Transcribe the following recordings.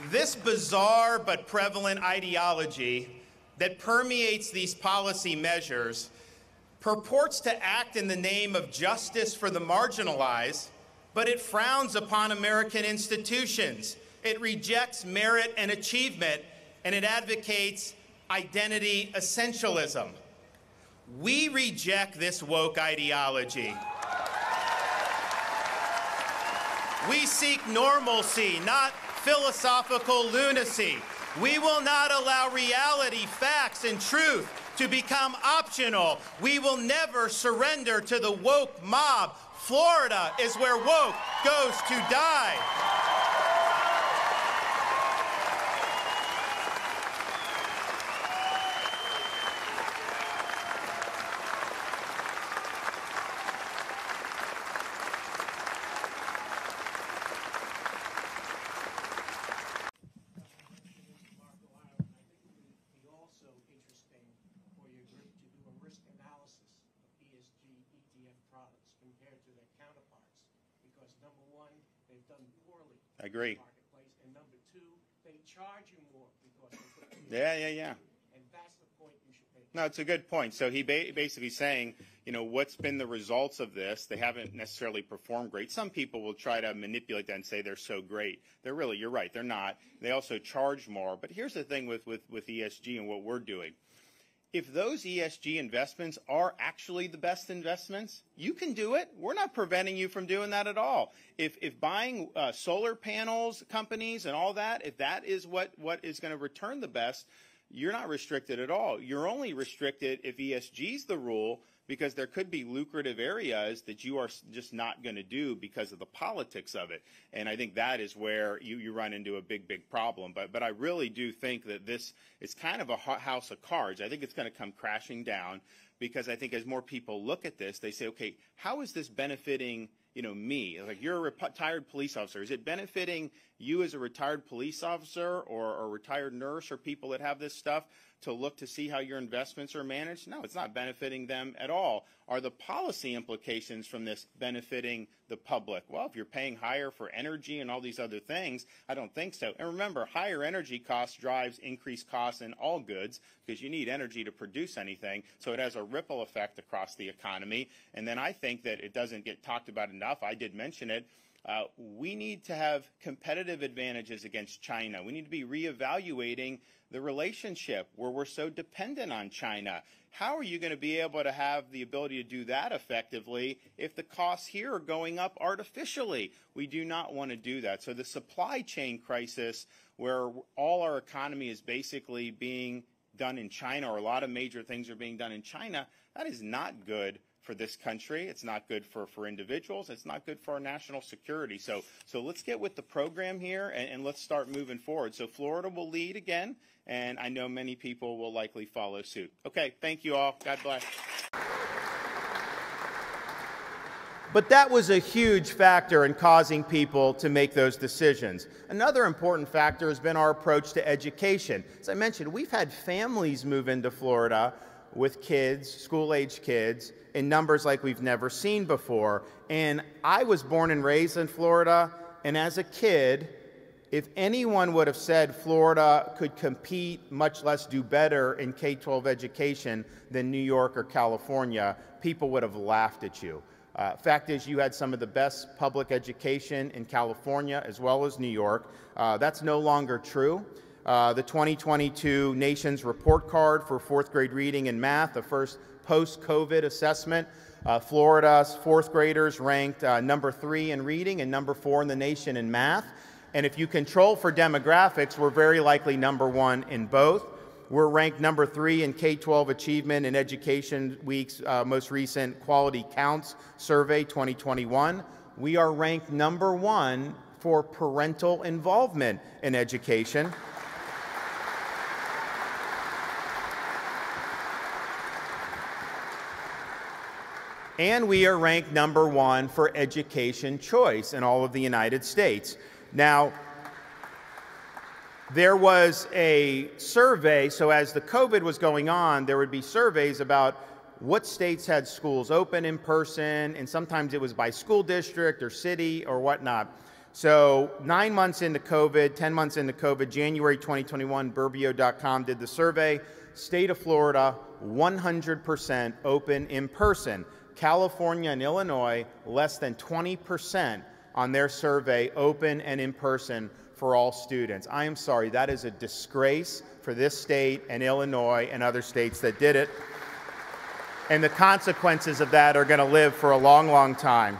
This bizarre but prevalent ideology that permeates these policy measures purports to act in the name of justice for the marginalized, but it frowns upon American institutions. It rejects merit and achievement, and it advocates identity essentialism. We reject this woke ideology. We seek normalcy, not philosophical lunacy. We will not allow reality, facts, and truth to become optional. We will never surrender to the woke mob. Florida is where woke goes to die. I agree. And number two, they charge you more because Yeah. And that's the point you should make. No, it's a good point. So he basically saying, you know, what's been the results of this? They haven't necessarily performed great. Some people will try to manipulate that and say they're so great. They're really, you're right, they're not. They also charge more. But here's the thing with ESG and what we're doing. If those ESG investments are actually the best investments, you can do it. We're not preventing you from doing that at all. If buying solar panels companies and all that, if that is what is going to return the best, you're not restricted at all. You're only restricted if ESG is the rule, because there could be lucrative areas that you are just not going to do because of the politics of it. And I think that is where you run into a big problem. But I really do think that this is kind of a house of cards. I think it's going to come crashing down, because I think as more people look at this, they say, okay, how is this benefiting, you know, me? Like, you're a retired police officer. Is it benefiting you as a retired police officer or a retired nurse or people that have this stuff to look to see how your investments are managed? No, it's not benefiting them at all. Are the policy implications from this benefiting the public? Well, if you're paying higher for energy and all these other things, I don't think so. And remember, higher energy costs drives increased costs in all goods, because you need energy to produce anything. So it has a ripple effect across the economy. And then I think that it doesn't get talked about enough. I did mention it. We need to have competitive advantages against China. We need to be reevaluating the relationship where we're so dependent on China. How are you going to be able to have the ability to do that effectively if the costs here are going up artificially? We do not want to do that. So the supply chain crisis, where all our economy is basically being done in China, or a lot of major things are being done in China, that is not good for this country. It's not good for individuals. It's not good for our national security. So let's get with the program here, and let's start moving forward. So Florida will lead again, and I know many people will likely follow suit. Okay, thank you all. God bless. But that was a huge factor in causing people to make those decisions. Another important factor has been our approach to education. As I mentioned, we've had families move into Florida with kids, school-age kids, in numbers like we've never seen before. And I was born and raised in Florida, and as a kid, if anyone would have said Florida could compete, much less do better in K-12 education than New York or California, people would have laughed at you. Fact is, you had some of the best public education in California as well as New York. That's no longer true. The 2022 Nation's Report Card for fourth grade reading and math, the first post-COVID assessment, Florida's fourth graders ranked number 3 in reading and number 4 in the nation in math. And if you control for demographics, we're very likely number 1 in both. We're ranked number 3 in K-12 achievement in Education Week's most recent Quality Counts survey 2021. We are ranked number 1 for parental involvement in education. And we are ranked number 1 for education choice in all of the United States. Now, there was a survey, so as the COVID was going on, there would be surveys about what states had schools open in person, and sometimes it was by school district or city or whatnot. So 9 months into COVID, 10 months into COVID, January 2021, Burbio.com did the survey. State of Florida, 100% open in person. California and Illinois, less than 20% on their survey, open and in person for all students. I am sorry, that is a disgrace for this state and Illinois and other states that did it. And the consequences of that are going to live for a long, long time.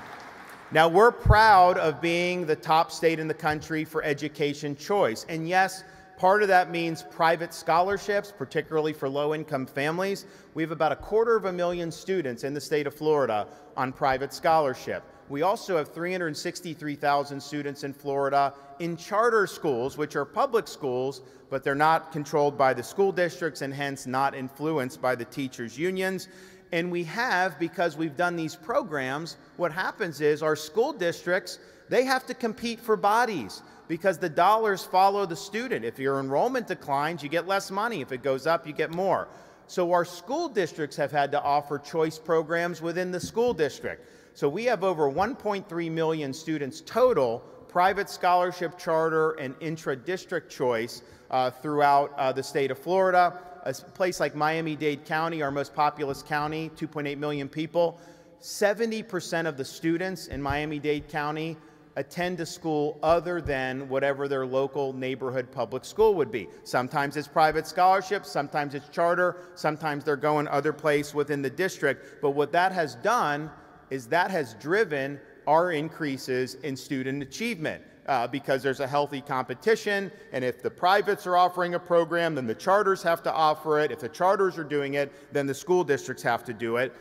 Now, we're proud of being the top state in the country for education choice. And yes, part of that means private scholarships, particularly for low-income families. We have about 250,000 students in the state of Florida on private scholarship. We also have 363,000 students in Florida in charter schools, which are public schools, but they're not controlled by the school districts and hence not influenced by the teachers' unions. And we have, because we've done these programs, what happens is our school districts, they have to compete for bodies because the dollars follow the student. If your enrollment declines, you get less money. If it goes up, you get more. So our school districts have had to offer choice programs within the school district. So we have over 1.3 million students total, private scholarship, charter, and intra-district choice throughout the state of Florida. A place like Miami-Dade County, our most populous county, 2.8 million people, 70% of the students in Miami-Dade County attend a school other than whatever their local neighborhood public school would be. Sometimes it's private scholarships, sometimes it's charter, sometimes they're going other place within the district. But what that has done is that has driven our increases in student achievement. Because there's a healthy competition, and if the privates are offering a program, then the charters have to offer it. If the charters are doing it, then the school districts have to do it.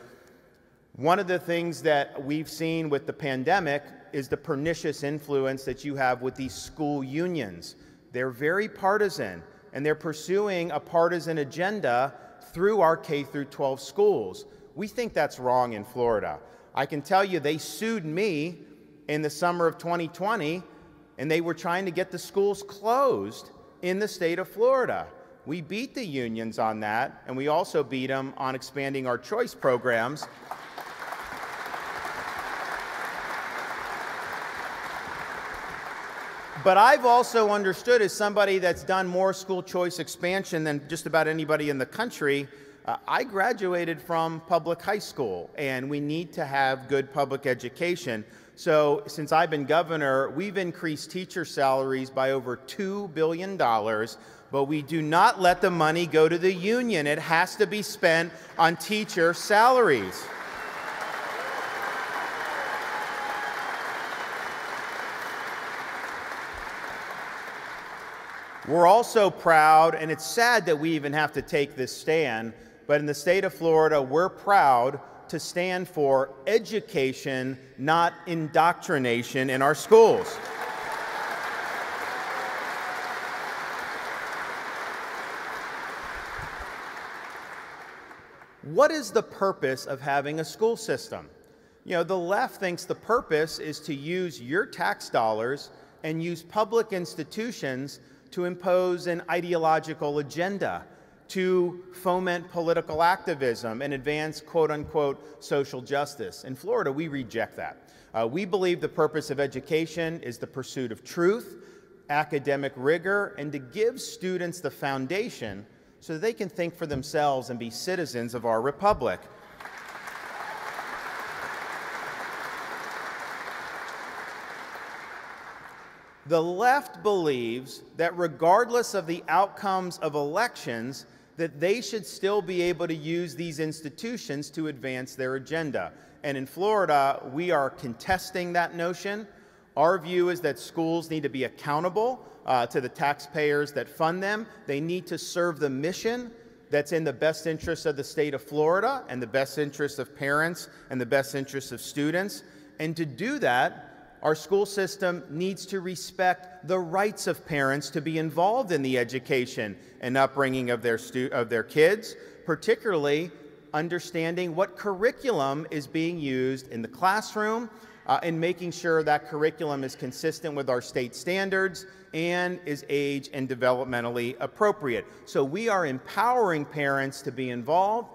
One of the things that we've seen with the pandemic is the pernicious influence that you have with these school unions. They're very partisan, and they're pursuing a partisan agenda through our K-12 schools. We think that's wrong in Florida. I can tell you they sued me in the summer of 2020, and they were trying to get the schools closed in the state of Florida. We beat the unions on that, and we also beat them on expanding our choice programs. But I've also understood, as somebody that's done more school choice expansion than just about anybody in the country, I graduated from public high school, and we need to have good public education. So since I've been governor, we've increased teacher salaries by over $2 billion, but we do not let the money go to the union. It has to be spent on teacher salaries. We're also proud, and it's sad that we even have to take this stand, but in the state of Florida, we're proud to stand for education, not indoctrination in our schools. What is the purpose of having a school system? You know, the left thinks the purpose is to use your tax dollars and use public institutions to impose an ideological agenda, to foment political activism and advance quote-unquote social justice. In Florida, we reject that. We believe the purpose of education is the pursuit of truth, academic rigor, and to give students the foundation so that they can think for themselves and be citizens of our republic. The left believes that regardless of the outcomes of elections, that they should still be able to use these institutions to advance their agenda. And in Florida, we are contesting that notion. Our view is that schools need to be accountable to the taxpayers that fund them. They need to serve the mission that's in the best interest of the state of Florida and the best interest of parents and the best interest of students. And to do that, our school system needs to respect the rights of parents to be involved in the education and upbringing of their kids, particularly understanding what curriculum is being used in the classroom and making sure that curriculum is consistent with our state standards and is age and developmentally appropriate. So we are empowering parents to be involved.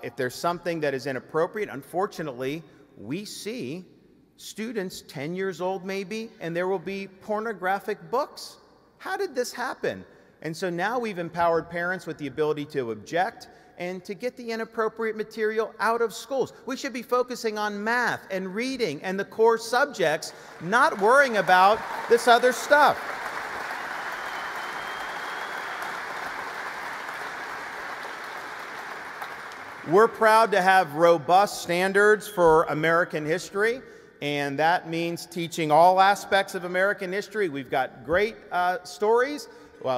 If there's something that is inappropriate, unfortunately, we see students 10 years old maybe, and there will be pornographic books. How did this happen? And so now we've empowered parents with the ability to object and to get the inappropriate material out of schools. We should be focusing on math and reading and the core subjects, not worrying about this other stuff. We're proud to have robust standards for American history, and that means teaching all aspects of American history. We've got great stories.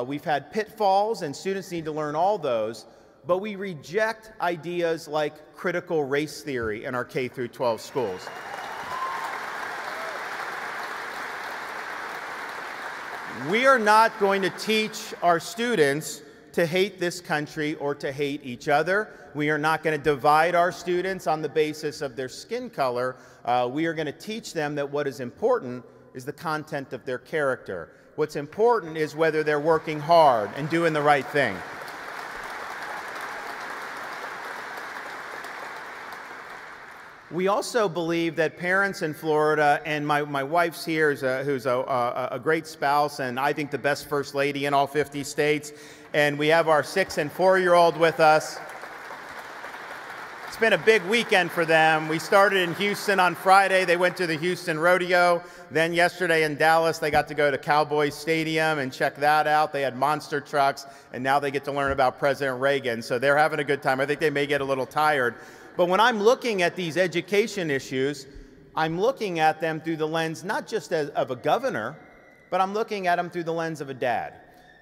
We've had pitfalls, and students need to learn all those, but we reject ideas like critical race theory in our K through 12 schools. We are not going to teach our students to hate this country or to hate each other. We are not going to divide our students on the basis of their skin color. We are going to teach them that what is important is the content of their character. What's important is whether they're working hard and doing the right thing. We also believe that parents in Florida, and my wife's here, who's a great spouse, and I think the best first lady in all 50 states, and we have our 6- and 4-year-old with us. It's been a big weekend for them. We started in Houston on Friday. They went to the Houston Rodeo. Then yesterday in Dallas, they got to go to Cowboys Stadium and check that out. They had monster trucks, and now they get to learn about President Reagan. So they're having a good time. I think they may get a little tired. But when I'm looking at these education issues, I'm looking at them through the lens not just of a governor, but I'm looking at them through the lens of a dad.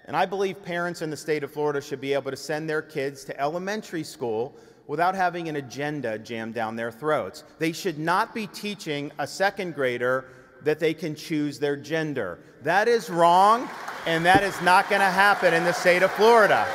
And I believe parents in the state of Florida should be able to send their kids to elementary school without having an agenda jammed down their throats. They should not be teaching a second grader that they can choose their gender. That is wrong, and that is not going to happen in the state of Florida.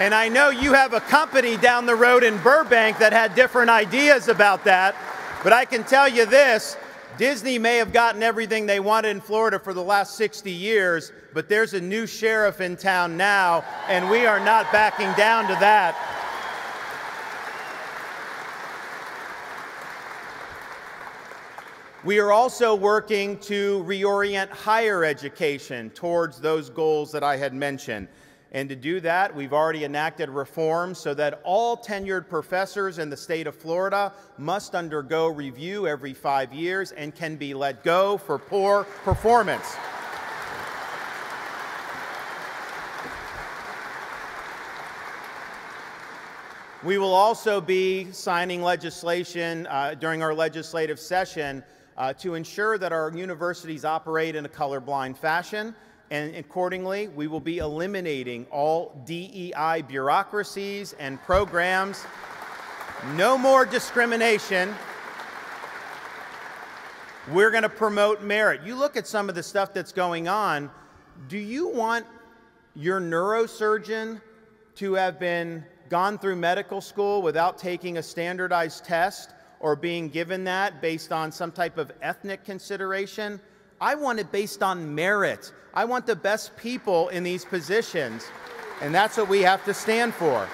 And I know you have a company down the road in Burbank that had different ideas about that, but I can tell you this, Disney may have gotten everything they wanted in Florida for the last 60 years, but there's a new sheriff in town now, and we are not backing down to that. We are also working to reorient higher education towards those goals that I had mentioned. And to do that, we've already enacted reforms so that all tenured professors in the state of Florida must undergo review every 5 years and can be let go for poor performance. We will also be signing legislation during our legislative session to ensure that our universities operate in a colorblind fashion. And accordingly, we will be eliminating all DEI bureaucracies and programs. No more discrimination. We're going to promote merit. You look at some of the stuff that's going on. Do you want your neurosurgeon to have gone through medical school without taking a standardized test or being given that based on some type of ethnic consideration? I want it based on merit. I want the best people in these positions, and that's what we have to stand for.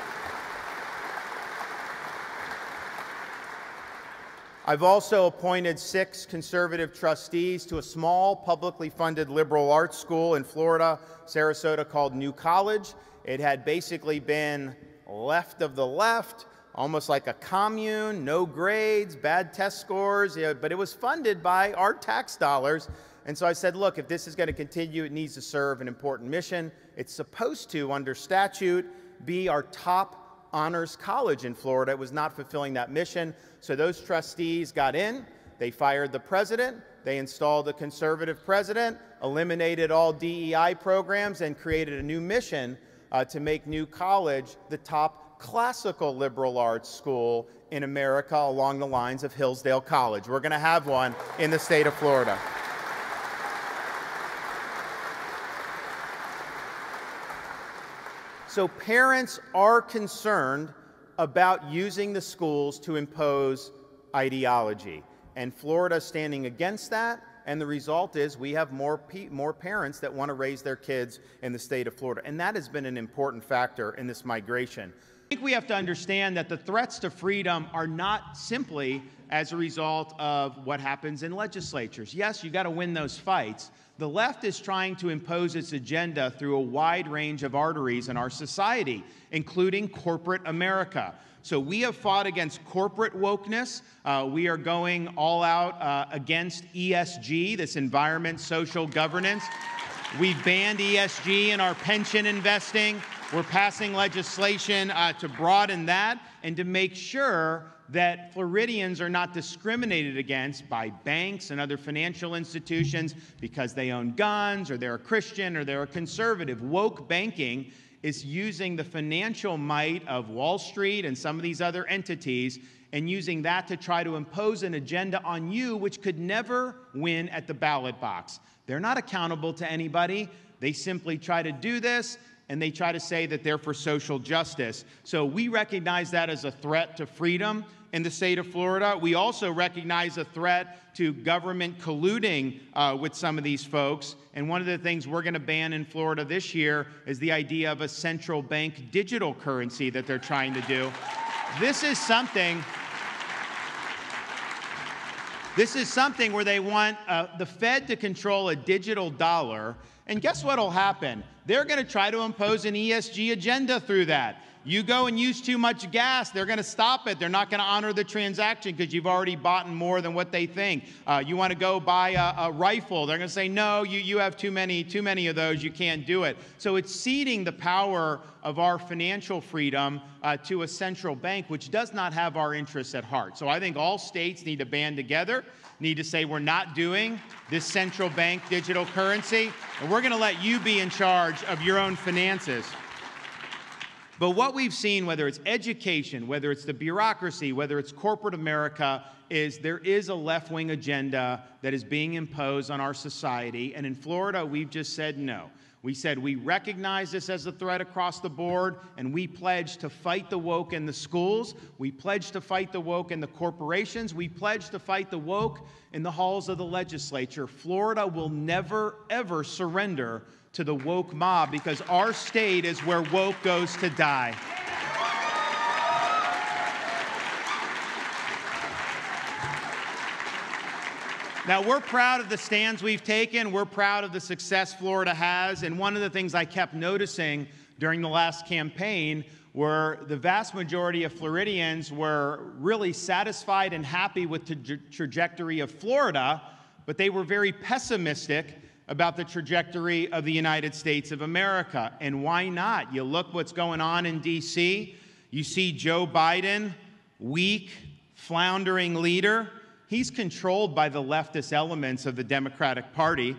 I've also appointed 6 conservative trustees to a small, publicly funded liberal arts school in Florida, Sarasota, called New College. It had basically been left of the left, almost like a commune, no grades, bad test scores, but it was funded by our tax dollars. And so I said, look, if this is going to continue, it needs to serve an important mission. It's supposed to, under statute, be our top honors college in Florida. It was not fulfilling that mission. So those trustees got in, they fired the president, they installed a conservative president, eliminated all DEI programs, and created a new mission to make New College the top classical liberal arts school in America along the lines of Hillsdale College. We're going to have one in the state of Florida. So parents are concerned about using the schools to impose ideology. And Florida is standing against that, and the result is we have more parents that want to raise their kids in the state of Florida. And that has been an important factor in this migration. I think we have to understand that the threats to freedom are not simply as a result of what happens in legislatures. Yes, you got to win those fights. The left is trying to impose its agenda through a wide range of arteries in our society, including corporate America. So we have fought against corporate wokeness. We are going all out against ESG, this environment, social governance. We've banned ESG in our pension investing. We're passing legislation to broaden that and to make sure that Floridians are not discriminated against by banks and other financial institutions because they own guns or they're a Christian or they're a conservative. Woke banking is using the financial might of Wall Street and some of these other entities and using that to try to impose an agenda on you which could never win at the ballot box. They're not accountable to anybody. They simply try to do this, and they try to say that they're for social justice. So we recognize that as a threat to freedom in the state of Florida. We also recognize a threat to government colluding with some of these folks. And one of the things we're going to ban in Florida this year is the idea of a central bank digital currency that they're trying to do. This is something where they want the Fed to control a digital dollar. And guess what will happen? They're going to try to impose an ESG agenda through that. You go and use too much gas, they're going to stop it. They're not going to honor the transaction because you've already bought more than what they think. You want to go buy a rifle, they're going to say, no, you have too many of those, you can't do it. So it's ceding the power of our financial freedom to a central bank, which does not have our interests at heart. So I think all states need to band together, need to say we're not doing this central bank digital currency, and we're going to let you be in charge of your own finances. But what we've seen, whether it's education, whether it's the bureaucracy, whether it's corporate America, is there is a left-wing agenda that is being imposed on our society. And in Florida, we've just said no. We said we recognize this as a threat across the board, and we pledge to fight the woke in the schools. We pledge to fight the woke in the corporations. We pledge to fight the woke in the halls of the legislature. Florida will never, ever surrender to the woke mob because our state is where woke goes to die. Now, we're proud of the stands we've taken. We're proud of the success Florida has. And one of the things I kept noticing during the last campaign were the vast majority of Floridians were really satisfied and happy with the trajectory of Florida, but they were very pessimistic about the trajectory of the United States of America. And why not? You look what's going on in D.C. You see Joe Biden, weak, floundering leader. He's controlled by the leftist elements of the Democratic Party.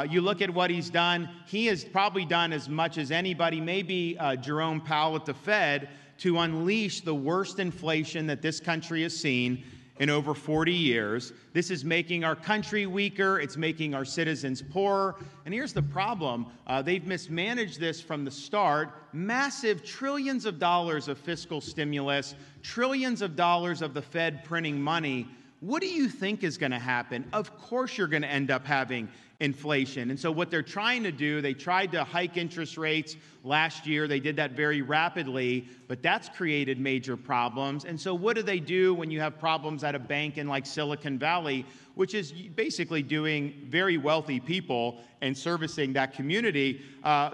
You look at what he's done. He has probably done as much as anybody, maybe Jerome Powell at the Fed, to unleash the worst inflation that this country has seen in over 40 years. This is making our country weaker. It's making our citizens poorer. And here's the problem. They've mismanaged this from the start. Massive trillions of dollars of fiscal stimulus, trillions of dollars of the Fed printing money. What do you think is going to happen? Of course you're going to end up having inflation. And so what they're trying to do, they tried to hike interest rates last year. They did that very rapidly, but that's created major problems. And so what do they do when you have problems at a bank in like Silicon Valley, which is basically doing very wealthy people and servicing that community?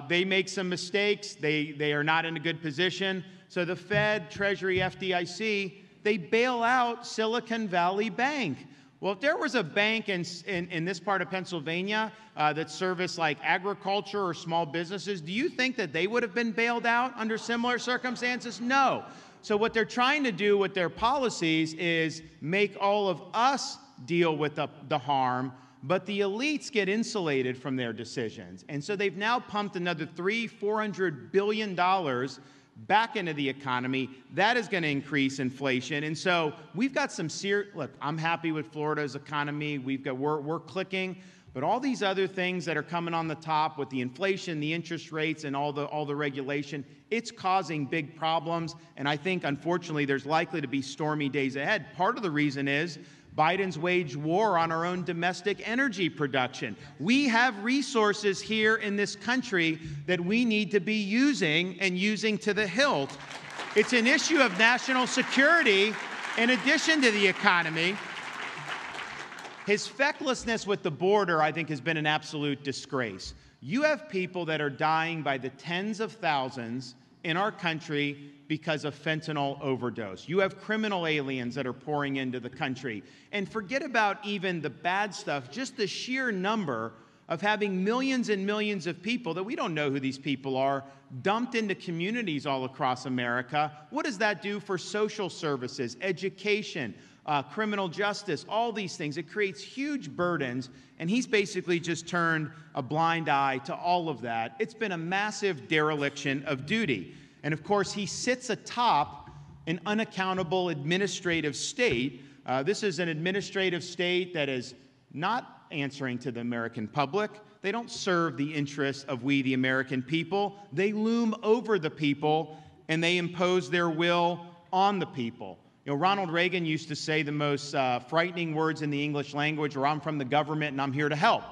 They make some mistakes. They are not in a good position. So the Fed, Treasury, FDIC, they bail out Silicon Valley Bank. Well, if there was a bank in this part of Pennsylvania that serviced like agriculture or small businesses, do you think that they would have been bailed out under similar circumstances? No. So what they're trying to do with their policies is make all of us deal with the harm, but the elites get insulated from their decisions. And so they've now pumped another $400 billion back into the economy. That is going to increase inflation. And so we've got some look, I'm happy with Florida's economy. We're clicking, but all these other things that are coming on the top with the inflation, the interest rates, and all the regulation, it's causing big problems. And I think, unfortunately, there's likely to be stormy days ahead. Part of the reason is Biden's waged war on our own domestic energy production. We have resources here in this country that we need to be using and using to the hilt. It's an issue of national security in addition to the economy. His fecklessness with the border, I think, has been an absolute disgrace. You have people that are dying by the tens of thousands in our country because of fentanyl overdose. You have criminal aliens that are pouring into the country. And forget about even the bad stuff, just the sheer number of having millions and millions of people that we don't know who these people are, dumped into communities all across America. What does that do for social services, education, criminal justice, all these things? It creates huge burdens, and he's basically just turned a blind eye to all of that. It's been a massive dereliction of duty. And of course, he sits atop an unaccountable administrative state. This is an administrative state that is not answering to the American public. They don't serve the interests of we, the American people. They loom over the people, and they impose their will on the people. You know, Ronald Reagan used to say the most frightening words in the English language were, "I'm from the government and I'm here to help."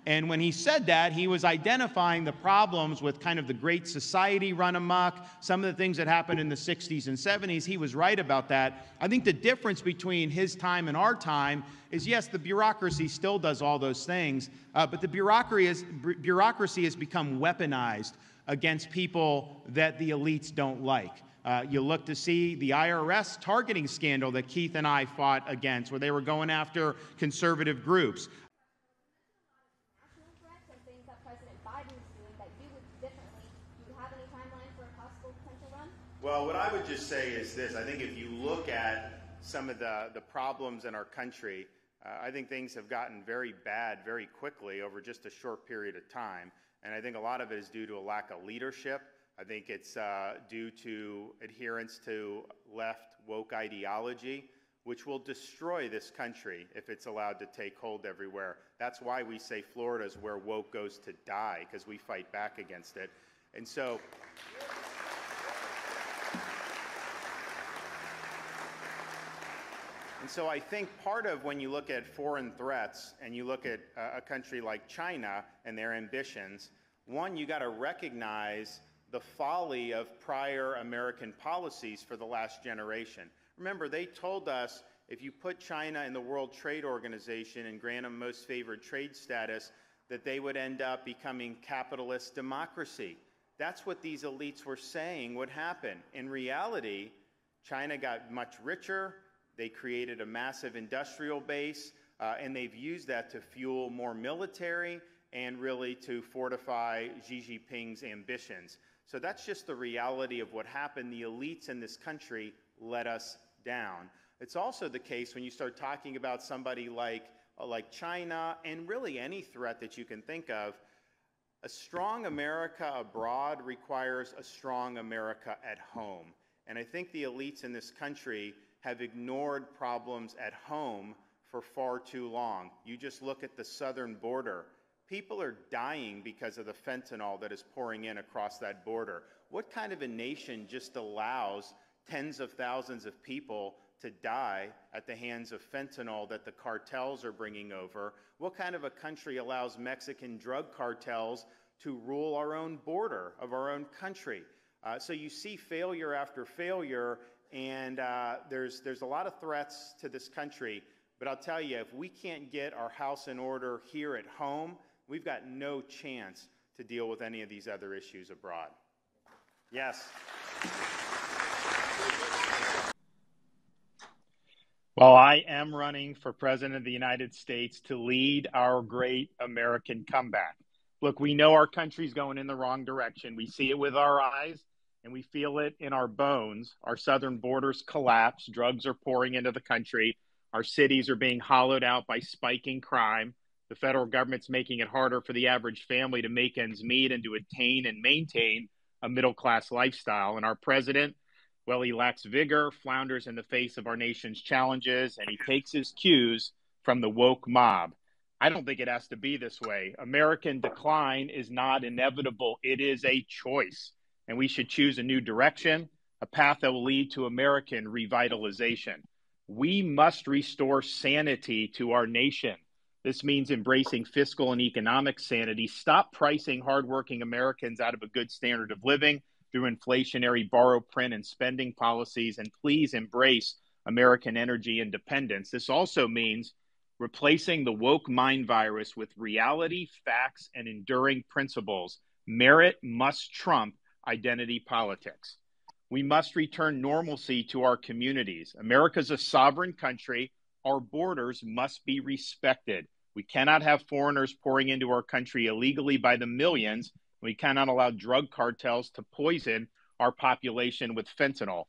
And when he said that, he was identifying the problems with kind of the Great Society run amok, some of the things that happened in the 60s and 70s. He was right about that. I think the difference between his time and our time is, yes, the bureaucracy still does all those things, but the bureaucracy has become weaponized against people that the elites don't like. You look to see the IRS targeting scandal that Keith and I fought against, where they were going after conservative groups. Well, what I would just say is this. I think if you look at some of the problems in our country, I think things have gotten very bad very quickly over just a short period of time. And I think a lot of it is due to a lack of leadership. I think it's due to adherence to left woke ideology, which will destroy this country if it's allowed to take hold everywhere. That's why we say Florida is where woke goes to die, because we fight back against it. And so I think part of when you look at foreign threats and you look at a country like China and their ambitions, one, you got to recognize the folly of prior American policies for the last generation. Remember, they told us if you put China in the World Trade Organization and grant them most favored trade status, that they would end up becoming capitalist democracy. That's what these elites were saying would happen. In reality, China got much richer. They created a massive industrial base, and they've used that to fuel more military and really to fortify Xi Jinping's ambitions. So that's just the reality of what happened. The elites in this country let us down. It's also the case when you start talking about somebody like China and really any threat that you can think of. A strong America abroad requires a strong America at home. And I think the elites in this country have ignored problems at home for far too long. You just look at the southern border. People are dying because of the fentanyl that is pouring in across that border. What kind of a nation just allows tens of thousands of people to die at the hands of fentanyl that the cartels are bringing over? What kind of a country allows Mexican drug cartels to rule our own border of our own country? So you see failure after failure, and there's a lot of threats to this country. But I'll tell you, if we can't get our house in order here at home, we've got no chance to deal with any of these other issues abroad. Yes. Well, I am running for President of the United States to lead our great American comeback. Look, we know our country's going in the wrong direction. We see it with our eyes, and we feel it in our bones. Our southern borders collapse. Drugs are pouring into the country. Our cities are being hollowed out by spiking crime. The federal government's making it harder for the average family to make ends meet and to attain and maintain a middle-class lifestyle. And our president, well, he lacks vigor, flounders in the face of our nation's challenges, and he takes his cues from the woke mob. I don't think it has to be this way. American decline is not inevitable. It is a choice, and we should choose a new direction, a path that will lead to American revitalization. We must restore sanity to our nation. This means embracing fiscal and economic sanity. Stop pricing hardworking Americans out of a good standard of living through inflationary borrow, print, and spending policies. And please embrace American energy independence. This also means replacing the woke mind virus with reality, facts, and enduring principles. Merit must trump identity politics. We must return normalcy to our communities. America's a sovereign country. Our borders must be respected. We cannot have foreigners pouring into our country illegally by the millions. We cannot allow drug cartels to poison our population with fentanyl.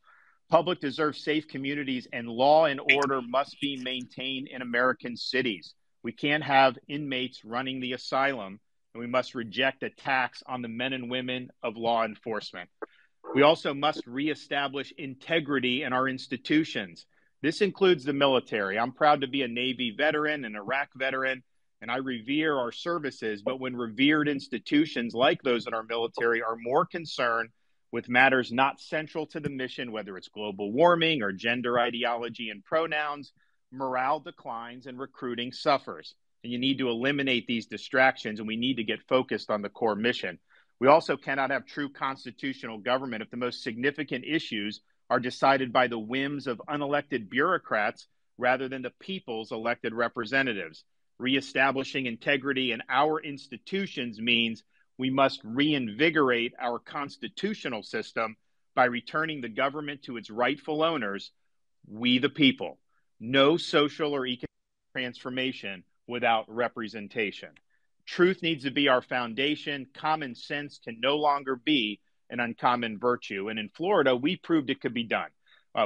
Public deserves safe communities, and law and order must be maintained in American cities. We can't have inmates running the asylum, and we must reject attacks on the men and women of law enforcement. We also must reestablish integrity in our institutions. This includes the military. I'm proud to be a Navy veteran, an Iraq veteran, and I revere our services. But when revered institutions like those in our military are more concerned with matters not central to the mission, whether it's global warming or gender ideology and pronouns, morale declines and recruiting suffers. And you need to eliminate these distractions, and we need to get focused on the core mission. We also cannot have true constitutional government if the most significant issues are decided by the whims of unelected bureaucrats rather than the people's elected representatives. Reestablishing integrity in our institutions means we must reinvigorate our constitutional system by returning the government to its rightful owners, we the people. No social or economic transformation without representation. Truth needs to be our foundation. Common sense can no longer be an uncommon virtue. And in Florida, we proved it could be done.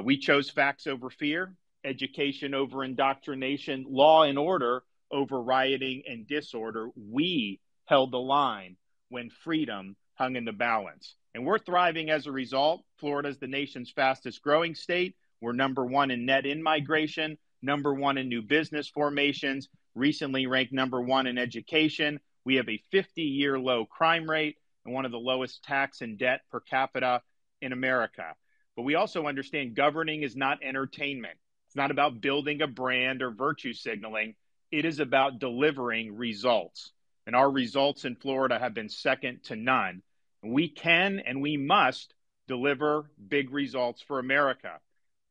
We chose facts over fear, education over indoctrination, law and order over rioting and disorder. We held the line when freedom hung in the balance. And we're thriving as a result. Florida is the nation's fastest growing state. We're number one in net in-migration, number one in new business formations, recently ranked number one in education. We have a 50-year low crime rate and one of the lowest tax and debt per capita in America. But we also understand governing is not entertainment. It's not about building a brand or virtue signaling. It is about delivering results. And our results in Florida have been second to none. We can and we must deliver big results for America.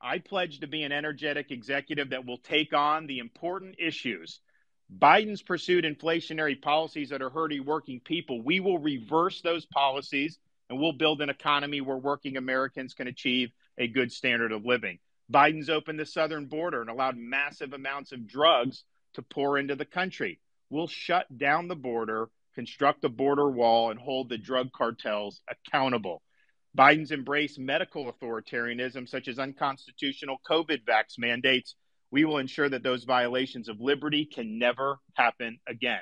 I pledge to be an energetic executive that will take on the important issues. Biden's pursued inflationary policies that are hurting working people. We will reverse those policies, and we'll build an economy where working Americans can achieve a good standard of living. Biden's opened the southern border and allowed massive amounts of drugs to pour into the country. We'll shut down the border, construct a border wall, and hold the drug cartels accountable. Biden's embraced medical authoritarianism, such as unconstitutional COVID vax mandates. We will ensure that those violations of liberty can never happen again.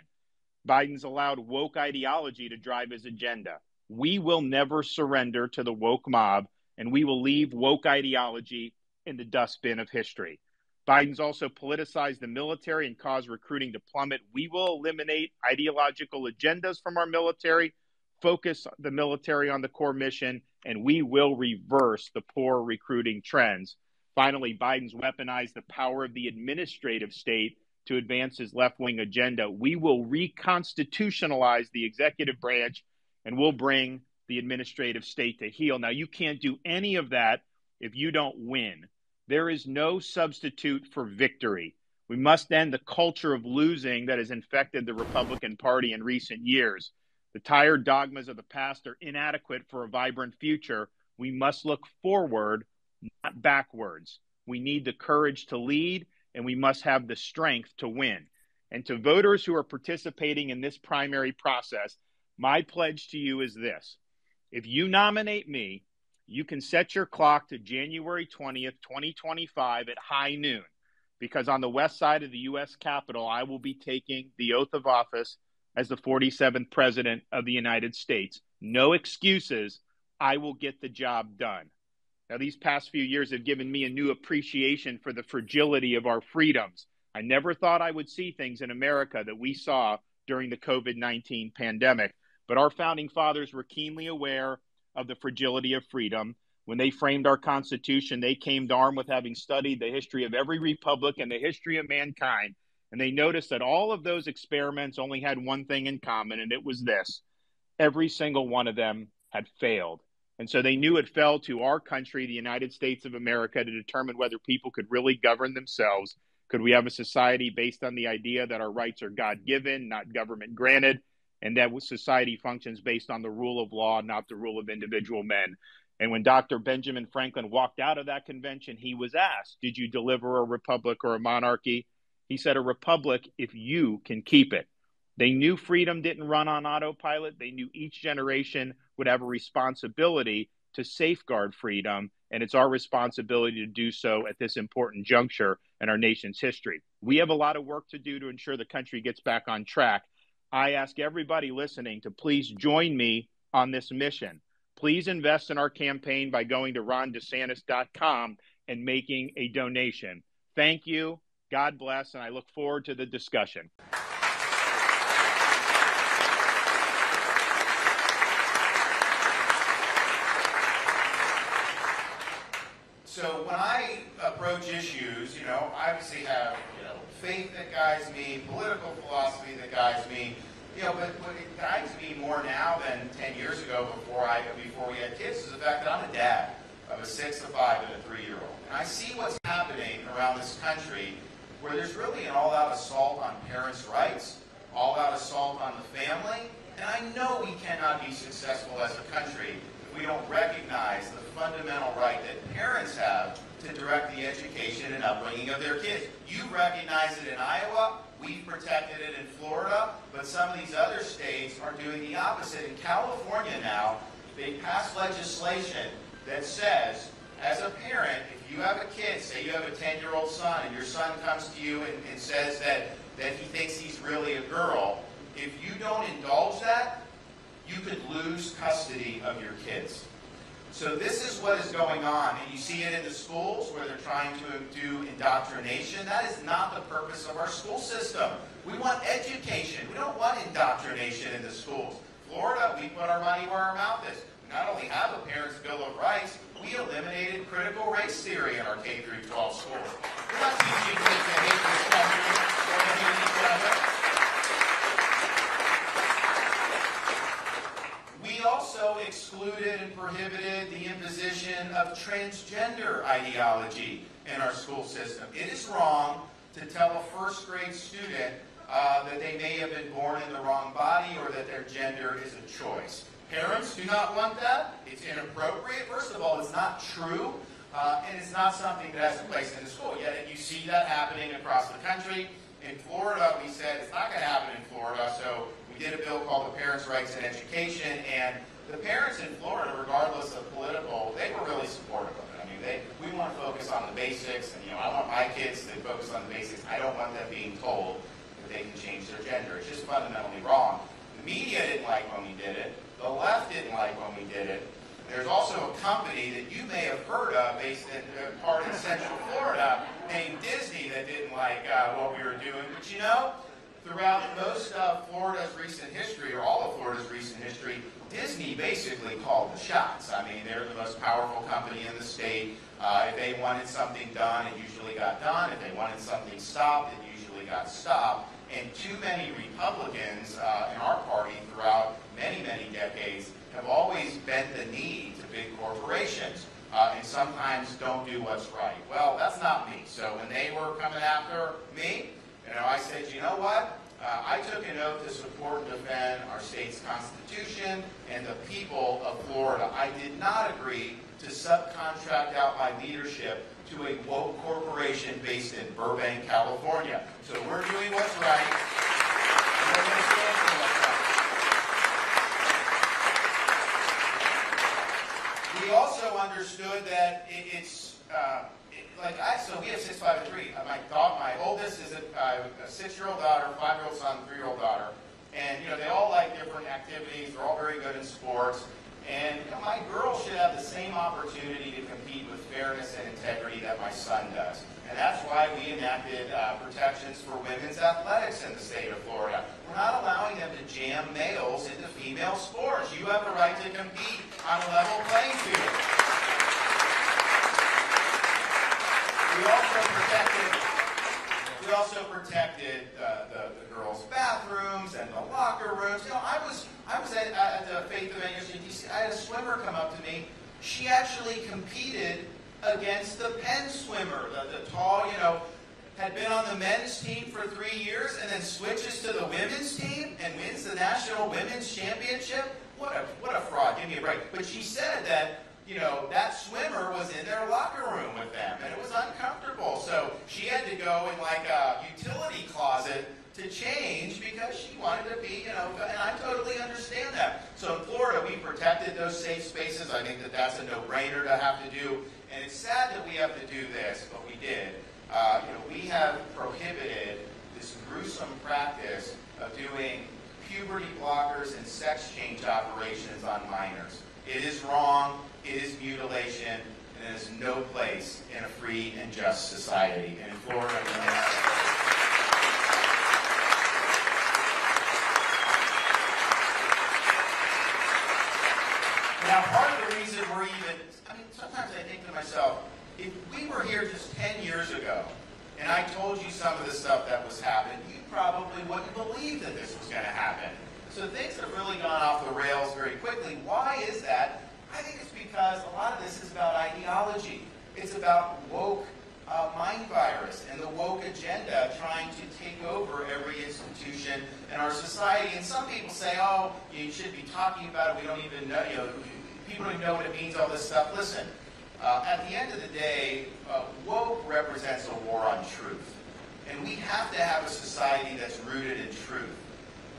Biden's allowed woke ideology to drive his agenda. We will never surrender to the woke mob, and we will leave woke ideology in the dustbin of history. Biden's also politicized the military and caused recruiting to plummet. We will eliminate ideological agendas from our military, focus the military on the core mission, and we will reverse the poor recruiting trends. Finally, Biden's weaponized the power of the administrative state to advance his left-wing agenda. We will reconstitutionalize the executive branch, and we'll bring the administrative state to heel. Now, you can't do any of that if you don't win. There is no substitute for victory. We must end the culture of losing that has infected the Republican Party in recent years. The tired dogmas of the past are inadequate for a vibrant future. We must look forward, not backwards. We need the courage to lead, and we must have the strength to win. And to voters who are participating in this primary process, my pledge to you is this. If you nominate me, you can set your clock to January 20th, 2025 at high noon, because on the west side of the U.S. Capitol, I will be taking the oath of office as the 47th President of the United States. No excuses. I will get the job done. Now, these past few years have given me a new appreciation for the fragility of our freedoms. I never thought I would see things in America that we saw during the COVID-19 pandemic, but our founding fathers were keenly aware of the fragility of freedom. When they framed our Constitution, they came armed with having studied the history of every republic and the history of mankind. And they noticed that all of those experiments only had one thing in common, and it was this: every single one of them had failed. And so they knew it fell to our country, the United States of America, to determine whether people could really govern themselves. Could we have a society based on the idea that our rights are God-given, not government-granted, and that society functions based on the rule of law, not the rule of individual men? And when Dr. Benjamin Franklin walked out of that convention, he was asked, did you deliver a republic or a monarchy? He said, a republic if you can keep it. They knew freedom didn't run on autopilot. They knew each generation would have a responsibility to safeguard freedom, and it's our responsibility to do so at this important juncture in our nation's history. We have a lot of work to do to ensure the country gets back on track. I ask everybody listening to please join me on this mission. Please invest in our campaign by going to rondesantis.com and making a donation. Thank you. God bless, and I look forward to the discussion. So when I approach issues, I obviously have, faith that guides me, political philosophy that guides me, but what it guides me more now than 10 years ago before we had kids is the fact that I'm a dad of a 6, a 5, and a 3-year-old. And I see what's happening around this country where there's really an all-out assault on parents' rights, all-out assault on the family, and I know we cannot be successful as a country if we don't recognize the fundamental right that parents have to direct the education and upbringing of their kids. You recognize it in Iowa, we've protected it in Florida, but some of these other states are doing the opposite. In California now, they passed legislation that says, as a parent, if you have a kid, say you have a 10-year-old son, and your son comes to you and says that he thinks he's really a girl, if you don't indulge that, you could lose custody of your kids. So this is what is going on, and you see it in the schools where they're trying to do indoctrination. That is not the purpose of our school system. We want education. We don't want indoctrination in the schools. Florida, we put our money where our mouth is. We not only have a Parents' Bill of Rights, we eliminated critical race theory in our K-12 schools. We're not teaching kids to hate this country or to hate each other. We also excluded and prohibited the imposition of transgender ideology in our school system. It is wrong to tell a first-grade student that they may have been born in the wrong body or that their gender is a choice. Parents do not want that. It's inappropriate. First of all, it's not true, and it's not something that has a place in the school. Yet you see that happening across the country. In Florida, we said it's not going to happen in Florida, so we did a bill called the Parents' Rights in Education, and the parents in Florida, regardless of political, they were really supportive of it. I mean, we want to focus on the basics, and I want my kids to focus on the basics. I don't want them being told that they can change their gender. It's just fundamentally wrong. The media didn't like when we did it. The left didn't like when we did it. There's also a company that you may have heard of based in part in Central Florida named Disney that didn't like what we were doing. But throughout most of Florida's recent history, or all of Florida's recent history, Disney basically called the shots. I mean, they're the most powerful company in the state. If they wanted something done, it usually got done. If they wanted something stopped, it usually got stopped. And too many Republicans in our party throughout many, many decades have always bent the knee to big corporations and sometimes don't do what's right. Well, that's not me. So when they were coming after me, I said, you know what? I took an oath to support and defend our state's Constitution and the people of Florida. I did not agree to subcontract out my leadership to a woke corporation based in Burbank, California. So we're doing what's right. And we're going to stand for what's right. We also understood that so we have 6, 5, and 3. My oldest is a 6-year-old daughter, 5-year-old son, 3-year-old daughter. And, they all like different activities. They're all very good in sports. And my girl should have the same opportunity to compete with fairness and integrity that my son does. And that's why we enacted protections for women's athletics in the state of Florida. We're not allowing them to jam males into female sports. You have a right to compete on a level playing field. also protected the girls' bathrooms and the locker rooms. You know, I was at the Faith event yesterday in DC. I had a swimmer come up to me. She actually competed against the Penn swimmer, the tall, you know, had been on the men's team for 3 years and then switches to the women's team and wins the national women's championship. What a fraud. Give me a break. But she said that, you know, that swimmer was in their locker room with them, and it was uncomfortable. So she had to go in like a utility closet to change because she wanted to be, you know, and I totally understand that. So in Florida, we protected those safe spaces. I think that that's a no-brainer to have to do. And it's sad that we have to do this, but we did. You know, we have prohibited this gruesome practice of doing puberty blockers and sex change operations on minors. It is wrong. It is mutilation, and it has no place in a free and just society. And in Florida, now, part of the reason we're even, I mean, sometimes I think to myself, if we were here just 10 years ago, and I told you some of the stuff that was happening, you probably wouldn't believe that this was going to happen. So things have really gone off the rails very quickly. Why is that? I think it's because a lot of this is about ideology. It's about woke mind virus and the woke agenda trying to take over every institution in our society. And some people say, oh, you should be talking about it. We don't even know, you know, people don't even know what it means, all this stuff. Listen, at the end of the day, woke represents a war on truth. And we have to have a society that's rooted in truth.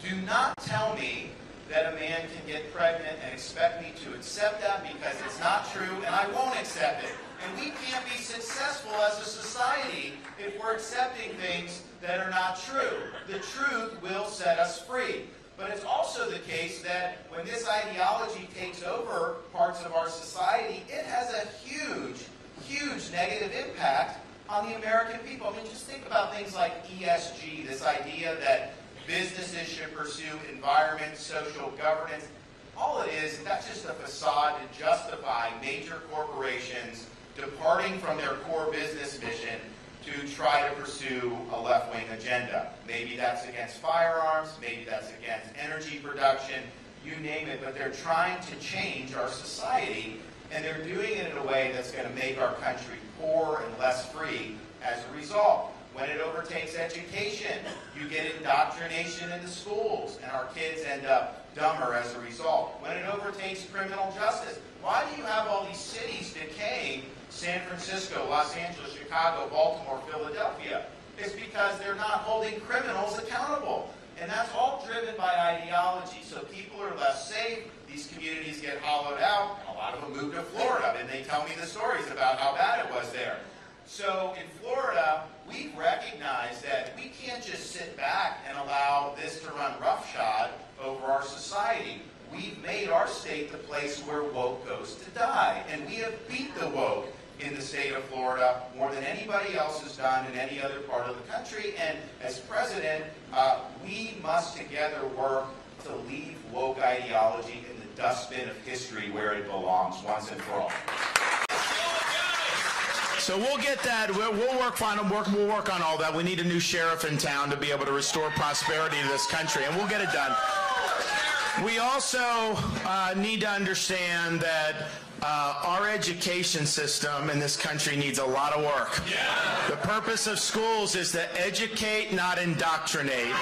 Do not tell me that a man can get pregnant and expect me to accept that because it's not true, and I won't accept it. And we can't be successful as a society if we're accepting things that are not true. The truth will set us free. But it's also the case that when this ideology takes over parts of our society, it has a huge, huge negative impact on the American people. I mean, just think about things like ESG, this idea that businesses should pursue environment, social governance. All it is, that's just a facade to justify major corporations departing from their core business mission to try to pursue a left-wing agenda. Maybe that's against firearms, maybe that's against energy production, you name it, but they're trying to change our society, and they're doing it in a way that's going to make our country poor and less free as a result. When it overtakes education, you get indoctrination in the schools, and our kids end up dumber as a result. When it overtakes criminal justice, why do you have all these cities decaying? San Francisco, Los Angeles, Chicago, Baltimore, Philadelphia. It's because they're not holding criminals accountable. And that's all driven by ideology. So people are less safe, these communities get hollowed out, and a lot of them move to Florida, and they tell me the stories about how bad it was there. So in Florida, we've recognized that we can't just sit back and allow this to run roughshod over our society. We've made our state the place where woke goes to die. And we have beat the woke in the state of Florida more than anybody else has done in any other part of the country. And as president, we must together work to leave woke ideology in the dustbin of history where it belongs once and for all. So we'll get that. We'll work on all that. We need a new sheriff in town to be able to restore prosperity to this country, and we'll get it done. We also need to understand that our education system in this country needs a lot of work. Yeah. The purpose of schools is to educate, not indoctrinate.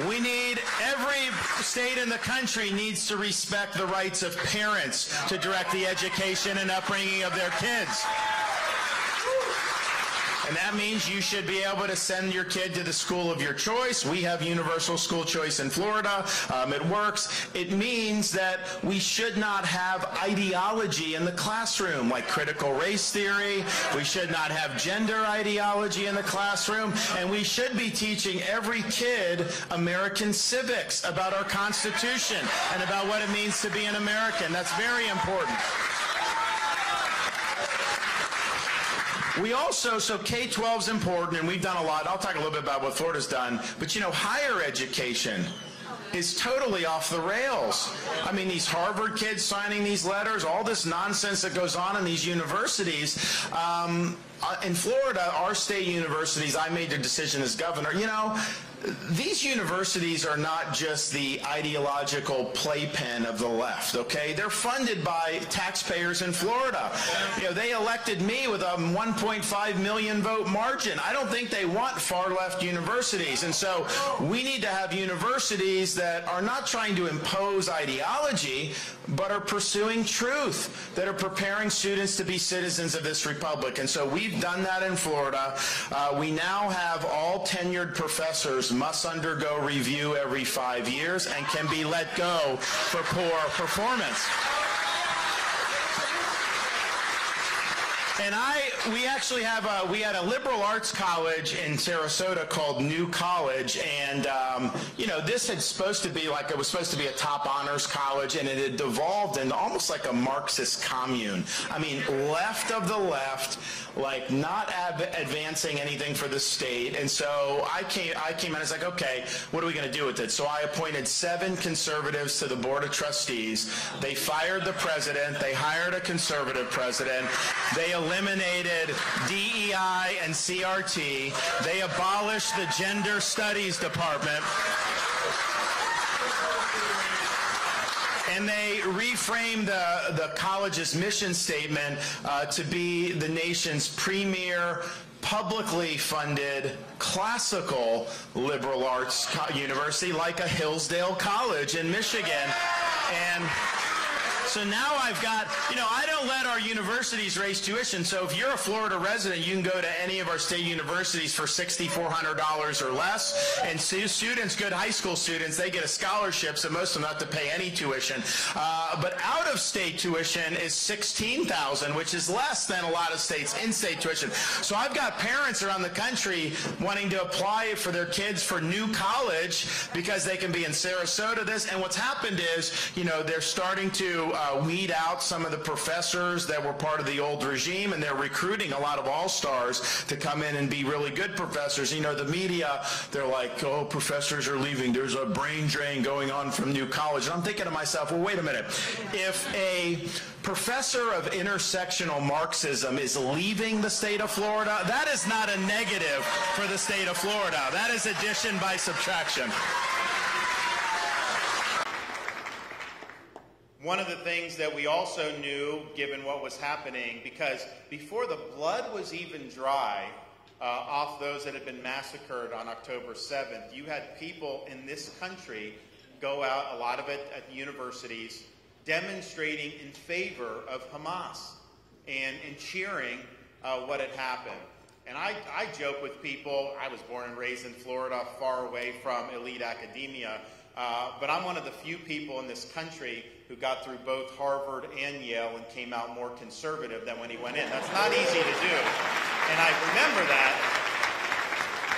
We need, every state in the country needs to respect the rights of parents to direct the education and upbringing of their kids. And that means you should be able to send your kid to the school of your choice. We have universal school choice in Florida. It works. It means that we should not have ideology in the classroom, like critical race theory. We should not have gender ideology in the classroom. And we should be teaching every kid American civics, about our Constitution and about what it means to be an American. That's very important. We also, so K-12 is important, and we've done a lot. I'll talk a little bit about what Florida's done. But, you know, higher education, is totally off the rails. I mean, these Harvard kids signing these letters, all this nonsense that goes on in these universities. In Florida, our state universities, I made the decision as governor, you know, these universities are not just the ideological playpen of the left, okay? They're funded by taxpayers in Florida. You know, they elected me with a 1.5 million vote margin. I don't think they want far left universities. And so we need to have universities that are not trying to impose ideology, but are pursuing truth, that are preparing students to be citizens of this republic. And so we've done that in Florida. We now have all tenured professors must undergo review every 5 years and can be let go for poor performance. And we actually have we had a liberal arts college in Sarasota called New College, and you know, this had supposed to be like, it was supposed to be a top honors college, and it had devolved into almost like a Marxist commune. I mean, left of the left, like not advancing anything for the state. And so I came in, I was like, okay, what are we going to do with it? So I appointed 7 conservatives to the board of trustees. They fired the president. They hired a conservative president. They eliminated DEI and CRT. They abolished the gender studies department. And they reframed the college's mission statement to be the nation's premier, publicly funded, classical liberal arts university, like a Hillsdale College in Michigan. And so now I've got, you know, I don't let our universities raise tuition. So if you're a Florida resident, you can go to any of our state universities for $6,400 or less. And students, good high school students, they get a scholarship, so most of them have to pay any tuition. But out-of-state tuition is $16,000, which is less than a lot of states' in-state tuition. So I've got parents around the country wanting to apply for their kids for New College because they can be in Sarasota. And what's happened is, you know, they're starting to weed out some of the professors that were part of the old regime, and they're recruiting a lot of all-stars to come in and be really good professors. You know, the media, they're like, oh, professors are leaving. There's a brain drain going on from New College. And I'm thinking to myself, well, wait a minute. If a professor of intersectional Marxism is leaving the state of Florida, that is not a negative for the state of Florida. That is addition by subtraction. One of the things that we also knew, given what was happening, because before the blood was even dry off those that had been massacred on October 7th, you had people in this country go out, a lot of it at the universities, demonstrating in favor of Hamas and cheering what had happened. And I joke with people, I was born and raised in Florida, far away from elite academia, but I'm one of the few people in this country who got through both Harvard and Yale and came out more conservative than when he went in. That's not easy to do. And I remember that.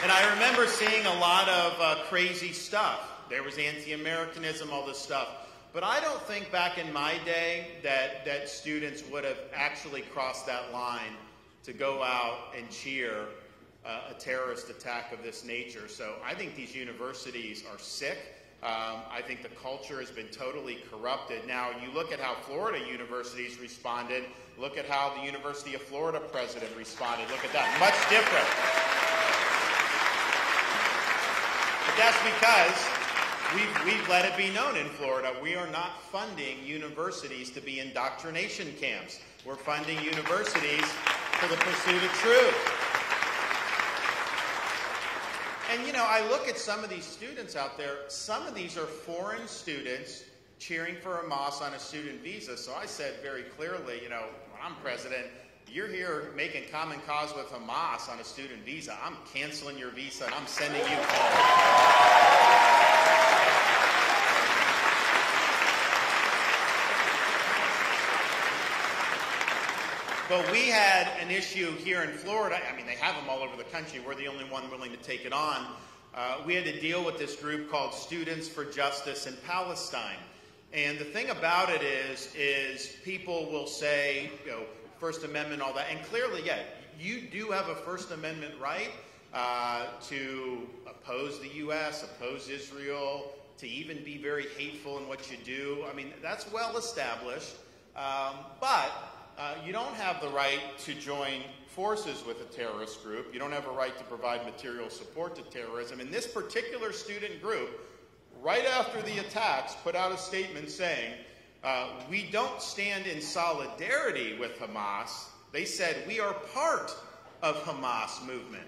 And I remember seeing a lot of crazy stuff. There was anti-Americanism, all this stuff. But I don't think back in my day that students would have actually crossed that line to go out and cheer a terrorist attack of this nature. So I think these universities are sick. I think the culture has been totally corrupted. Now, you look at how Florida universities responded. Look at how the University of Florida president responded. Look at that. Much different. But that's because we've let it be known in Florida, we are not funding universities to be indoctrination camps. We're funding universities for the pursuit of truth. And, you know, I look at some of these students out there. Some of these are foreign students cheering for Hamas on a student visa. So I said very clearly, you know, when I'm president, you're here making common cause with Hamas on a student visa. I'm canceling your visa and I'm sending you home. But we had an issue here in Florida. I mean, they have them all over the country. We're the only one willing to take it on. We had to deal with this group called Students for Justice in Palestine. And the thing about it is people will say, you know, First Amendment, all that. And clearly, yeah, you do have a First Amendment right to oppose the U.S., oppose Israel, to even be very hateful in what you do. I mean, that's well established. But you don't have the right to join forces with a terrorist group. You don't have a right to provide material support to terrorism. And this particular student group, right after the attacks, put out a statement saying, we don't stand in solidarity with Hamas. They said, we are part of Hamas movement.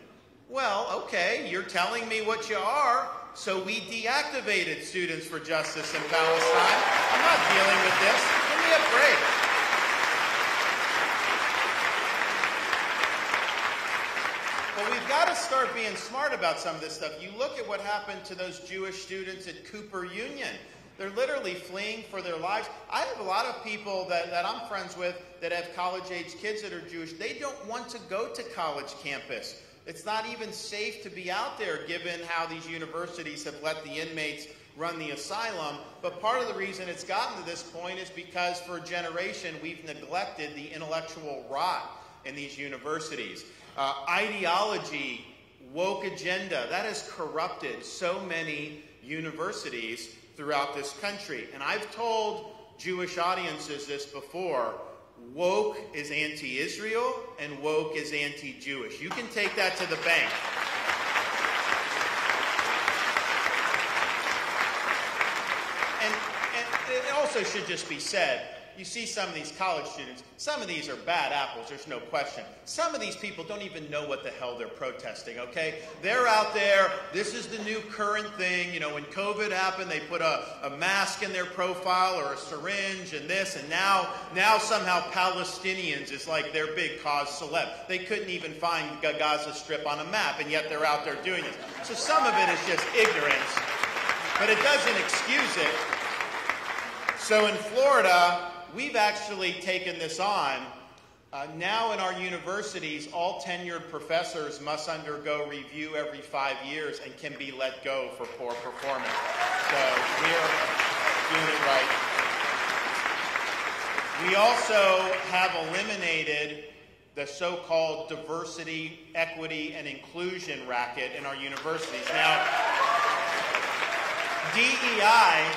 Well, okay, you're telling me what you are, so we deactivated Students for Justice in Palestine. I'm not dealing with this. Give me a break. Well, we've got to start being smart about some of this stuff. You look at what happened to those Jewish students at Cooper Union. They're literally fleeing for their lives. I have a lot of people that I'm friends with that have college-age kids that are Jewish. They don't want to go to college campus. It's not even safe to be out there given how these universities have let the inmates run the asylum. But part of the reason it's gotten to this point is because for a generation we've neglected the intellectual rot in these universities. Ideology, woke agenda, that has corrupted so many universities throughout this country. And I've told Jewish audiences this before. Woke is anti-Israel and woke is anti-Jewish. You can take that to the bank. And it also should just be said, you see some of these college students, some of these are bad apples, there's no question. Some of these people don't even know what the hell they're protesting, okay? They're out there, this is the new current thing. You know, when COVID happened, they put a mask in their profile or a syringe and this, and now somehow Palestinians is like their big cause celeb. They couldn't even find Gaza Strip on a map, and yet they're out there doing this. So some of it is just ignorance, but it doesn't excuse it. So in Florida, we've actually taken this on. Now in our universities, all tenured professors must undergo review every 5 years and can be let go for poor performance. So we're doing it right. We also have eliminated the so-called diversity, equity, and inclusion racket in our universities. Now, DEI,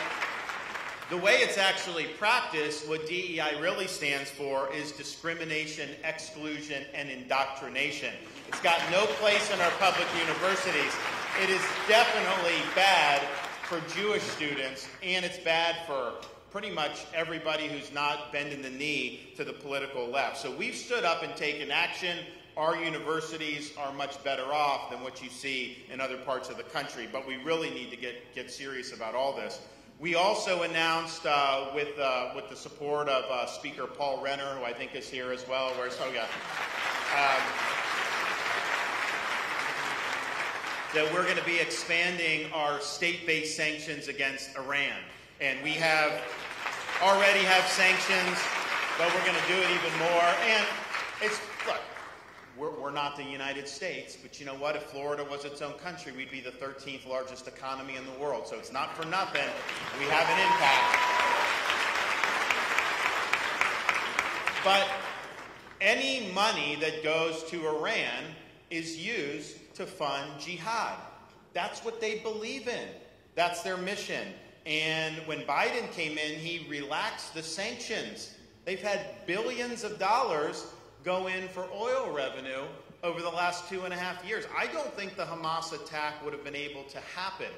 the way it's actually practiced, what DEI really stands for is discrimination, exclusion, and indoctrination. It's got no place in our public universities. It is definitely bad for Jewish students, and it's bad for pretty much everybody who's not bending the knee to the political left. So we've stood up and taken action. Our universities are much better off than what you see in other parts of the country, but we really need to get serious about all this. We also announced, with the support of Speaker Paul Renner, who I think is here as well. That we're going to be expanding our state-based sanctions against Iran. And we already have sanctions, but we're going to do it even more. And look, we're not the United States, but you know what? If Florida was its own country, we'd be the 13th largest economy in the world. So it's not for nothing. We have an impact. But any money that goes to Iran is used to fund jihad. That's what they believe in. That's their mission. And when Biden came in, he relaxed the sanctions. They've had billions of dollars go in for oil revenue over the last 2.5 years. I don't think the Hamas attack would have been able to happen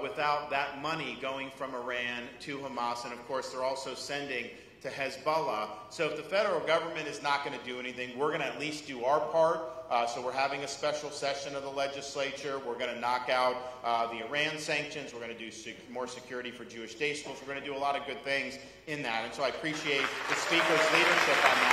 without that money going from Iran to Hamas. And of course, they're also sending to Hezbollah. So if the federal government is not going to do anything, we're going to at least do our part. So we're having a special session of the legislature. We're going to knock out the Iran sanctions. We're going to do more security for Jewish day schools. We're going to do a lot of good things in that. And so I appreciate the Speaker's leadership on that.